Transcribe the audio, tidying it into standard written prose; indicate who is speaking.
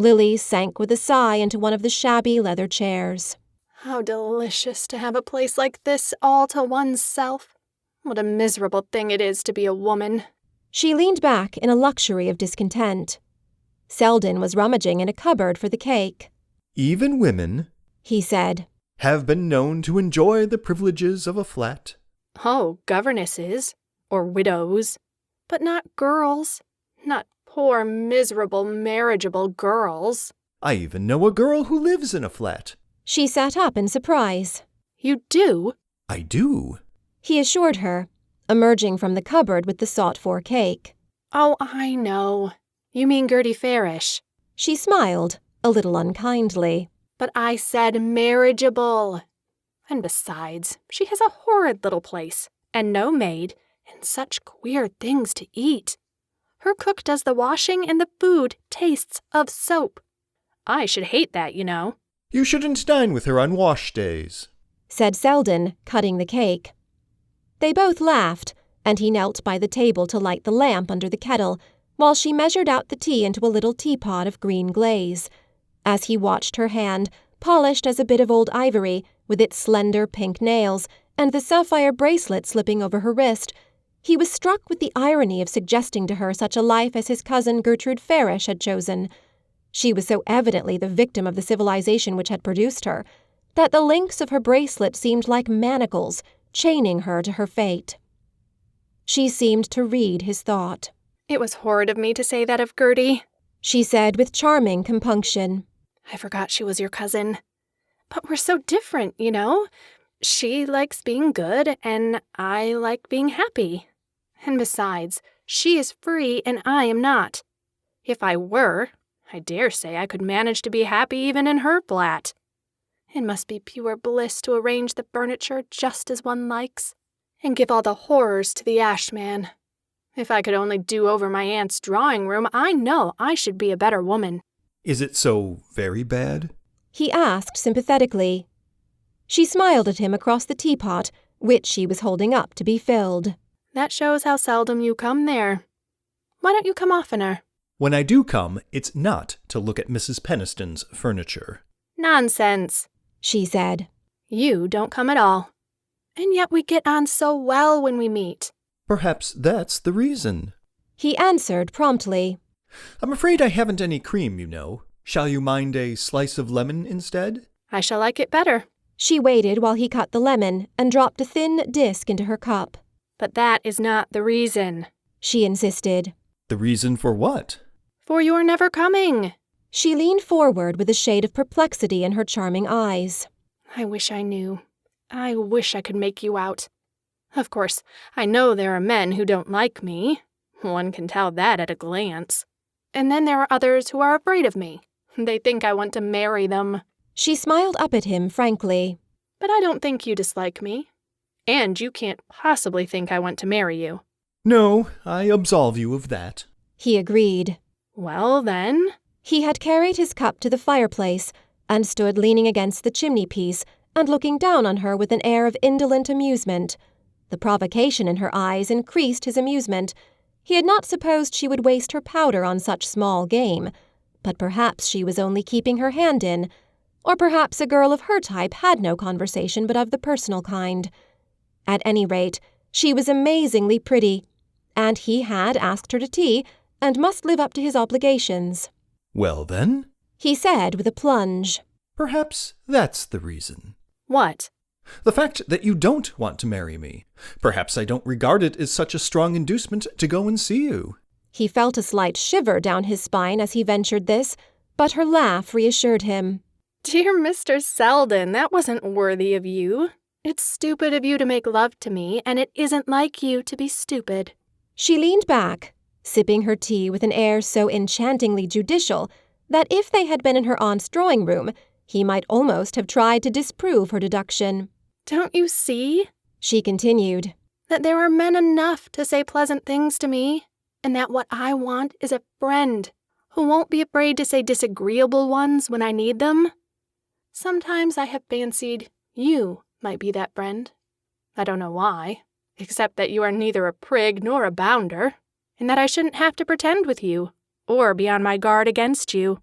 Speaker 1: Lily sank with a sigh into one of the shabby leather chairs.
Speaker 2: How delicious to have a place like this all to one's self. What a miserable thing it is to be a woman.
Speaker 1: She leaned back in a luxury of discontent. Selden was rummaging in a cupboard for the cake.
Speaker 3: Even women,
Speaker 1: he said,
Speaker 3: have been known to enjoy the privileges of a flat.
Speaker 2: Oh, governesses. Or widows. But not girls. Not poor, miserable, marriageable girls.
Speaker 3: I even know a girl who lives in a flat.
Speaker 1: She sat up in surprise.
Speaker 2: You do?
Speaker 3: I do,
Speaker 1: he assured her, emerging from the cupboard with the sought-for cake.
Speaker 2: Oh, I know. You mean Gerty Farish.
Speaker 1: She smiled, a little unkindly.
Speaker 2: But I said marriageable. And besides, she has a horrid little place, and no maid, and such queer things to eat. Her cook does the washing, and the food tastes of soap. I should hate that, you know.
Speaker 3: You shouldn't dine with her on wash days,
Speaker 1: said Selden, cutting the cake. They both laughed, and he knelt by the table to light the lamp under the kettle, while she measured out the tea into a little teapot of green glaze. As he watched her hand, polished as a bit of old ivory, with its slender pink nails, and the sapphire bracelet slipping over her wrist, he was struck with the irony of suggesting to her such a life as his cousin Gertrude Farish had chosen. She was so evidently the victim of the civilization which had produced her, that the links of her bracelet seemed like manacles, chaining her to her fate. She seemed to read his thought.
Speaker 2: It was horrid of me to say that of Gerty,
Speaker 1: she said with charming compunction.
Speaker 2: I forgot she was your cousin. But we're so different, you know. She likes being good, and I like being happy. And besides, she is free and I am not. If I were, I dare say I could manage to be happy even in her flat. It must be pure bliss to arrange the furniture just as one likes, and give all the horrors to the ashman. If I could only do over my aunt's drawing room, I know I should be a better woman.
Speaker 3: Is it so very bad?
Speaker 1: He asked sympathetically. She smiled at him across the teapot, which she was holding up to be filled.
Speaker 2: That shows how seldom you come there. Why don't you come oftener?
Speaker 3: When I do come, it's not to look at Mrs. Peniston's furniture.
Speaker 2: Nonsense,
Speaker 1: she said.
Speaker 2: You don't come at all. And yet we get on so well when we meet.
Speaker 3: Perhaps that's the reason,
Speaker 1: he answered promptly.
Speaker 3: I'm afraid I haven't any cream, you know. Shall you mind a slice of lemon instead?
Speaker 2: I shall like it better.
Speaker 1: She waited while he cut the lemon and dropped a thin disc into her cup.
Speaker 2: But that is not the reason,
Speaker 1: she insisted.
Speaker 3: The reason for what?
Speaker 2: For your never coming.
Speaker 1: She leaned forward with a shade of perplexity in her charming eyes.
Speaker 2: I wish I knew. I wish I could make you out. Of course, I know there are men who don't like me. One can tell that at a glance. And then there are others who are afraid of me. They think I want to marry them.
Speaker 1: She smiled up at him frankly.
Speaker 2: But I don't think you dislike me. And you can't possibly think I want to marry you.
Speaker 3: No, I absolve you of that,
Speaker 1: he agreed.
Speaker 2: Well, then.
Speaker 1: He had carried his cup to the fireplace and stood leaning against the chimney-piece and looking down on her with an air of indolent amusement. The provocation in her eyes increased his amusement. He had not supposed she would waste her powder on such small game, but perhaps she was only keeping her hand in, or perhaps a girl of her type had no conversation but of the personal kind. At any rate, she was amazingly pretty, and he had asked her to tea and must live up to his obligations.
Speaker 3: Well, then,
Speaker 1: he said with a plunge.
Speaker 3: Perhaps that's the reason.
Speaker 2: What?
Speaker 3: The fact that you don't want to marry me. Perhaps I don't regard it as such a strong inducement to go and see you.
Speaker 1: He felt a slight shiver down his spine as he ventured this, but her laugh reassured him.
Speaker 2: Dear Mr. Selden, that wasn't worthy of you. It's stupid of you to make love to me, and it isn't like you to be stupid.
Speaker 1: She leaned back, sipping her tea with an air so enchantingly judicial that if they had been in her aunt's drawing room, he might almost have tried to disprove her deduction.
Speaker 2: Don't you see,
Speaker 1: she continued,
Speaker 2: that there are men enough to say pleasant things to me, and that what I want is a friend who won't be afraid to say disagreeable ones when I need them? Sometimes I have fancied you might be that friend. I don't know why, except that you are neither a prig nor a bounder, and that I shouldn't have to pretend with you, or be on my guard against you.